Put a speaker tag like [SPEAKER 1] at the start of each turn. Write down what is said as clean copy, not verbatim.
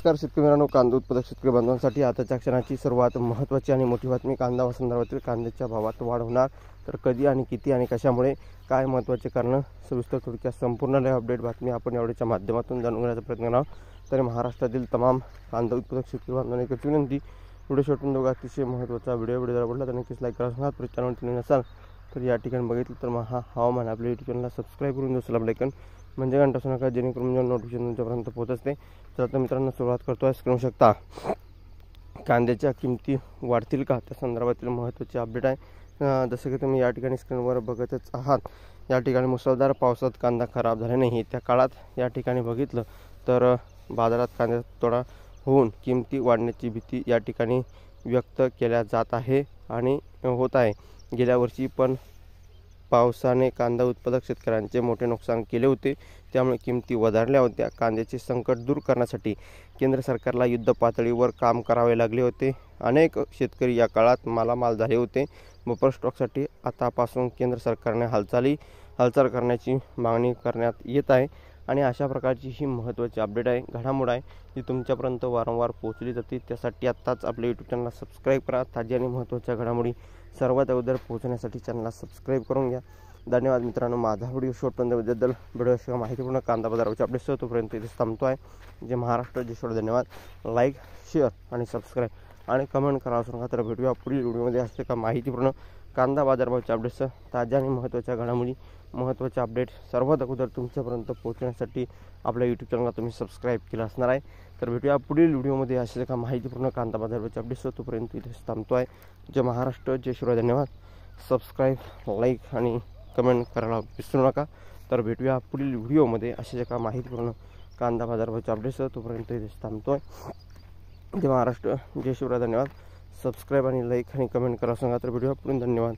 [SPEAKER 1] नमस्कार शेतकरी मित्रांनो, कांदा उत्पादक शेतकरी बांधवांसाठी आताच्या क्षणाची सर्वात महत्त्वाची आणि मोठी बातमी. कांदा संदर्भातील कांद्याच्या भावात वाढ होणार, तर कधी आणि किती आणि कशामुळे, काय महत्त्वाचे कारण, सविस्तर थोडक्यात संपूर्ण लाईव्ह अपडेट बातमी आपण यावेळेच्या माध्यमातून जाणून घेण्याचा प्रयत्न करणार आहोत. तर महाराष्ट्रातील तमाम कांदा उत्पादक शेतकरी बांधवांना एकच विनंती, व्हिडिओ शेवटून दोघा अतिशय महत्त्वाचा व्हिडिओ जर आवडला तर नक्कीच लाईक करा. चॅनलवरती नसाल तर या ठिकाणी बघितलं तर हवामान आपल्या यूट्यूब चॅनलला सबस्क्राईब करून द्या, बेल आयकॉन म्हणजे घंटा असू नका, जेणेकरून नोटिफिकेशन तुमच्यापर्यंत पोहोचते. तर आता मित्रांनो सुरुवात करतो आहे. स्क्रीन शकता कांद्याच्या किमती वाढतील का त्या संदर्भातील महत्त्वाची अपडेट आहे. जसं की तुम्ही या ठिकाणी स्क्रीनवर बघतच आहात, या ठिकाणी मुसळधार पावसात कांदा खराब झाला नाही. त्या काळात या ठिकाणी बघितलं तर बाजारात कांद्याचा तोडा होऊन किमती वाढण्याची भीती या ठिकाणी व्यक्त केल्या जात आहे आणि होत आहे. गेल्या वर्षी पण पावसाने कांदा उत्पादक शेतकऱ्यांचे मोठे नुकसान केले होते, त्यामुळे किमती वधारल्या होत्या. कांद्याचे संकट दूर करण्यासाठी केंद्र सरकारला युद्ध पातळीवर काम करावे लागले होते. अनेक शेतकरी या काळात मालामाल झाले होते. बफर स्टॉकसाठी आतापासून केंद्र सरकारने हालचाल करण्याची मागणी करण्यात येत आहे आणि अशा प्रकारची ही महत्त्वाची अपडेट आहे, घडामोड आहे, जी तुमच्यापर्यंत वारंवार पोहोचली जाते. त्यासाठी आत्ताच आपल्या यूट्यूब चॅनलला सबस्क्राईब करा. ताजी आणि महत्त्वाच्या घडामोडी सर्वात अगोदर पोहोचण्यासाठी चॅनलला सबस्क्राईब करून घ्या. धन्यवाद मित्रांनो. माझा व्हिडिओ शेवटपर्यंत व्हिडिओ माहितीपूर्ण कांदा बाजाराची अपडेट्स तोपर्यंत इथे थांबतो आहे. जे महाराष्ट्र जे धन्यवाद. लाईक, शेअर आणि सबस्क्राईब आणि कमेंट करा असं नका. तर भेटूया पुढील व्हिडिओमध्ये. असते का माहितीपूर्ण कांदा बाजाराची अपडेट्स, ताज्या आणि महत्त्वाच्या घडामोडी, महत्त्वाचे अपडेट सर्वात अगोदर तुमच्यापर्यंत पोहोचण्यासाठी आपल्या यूट्यूब चॅनलला तुम्ही सबस्क्राईब केलं असणार आहे. तर भेटूया पुढील व्हिडिओमध्ये. असे का माहितीपूर्ण कांदा बाजाराची अपडेट्स तोपर्यंत इथे थांबतो आहे. जय महाराष्ट्र, जय शिवराय. धन्यवाद. सबस्क्राईब, लाईक आणि कमेंट करायला विसरू नका. तर भेटूया पुढील व्हिडिओमध्ये. असे का माहितीपूर्ण कांदा बाजाराची अपडेट्स तोपर्यंत इथे थांबतो आहे. जय महाराष्ट्र, जय शिवराय. धन्यवाद. सबस्क्राईब आणि लाईक आणि कमेंट करा सांगा. तर व्हिडिओ पुढे धन्यवाद.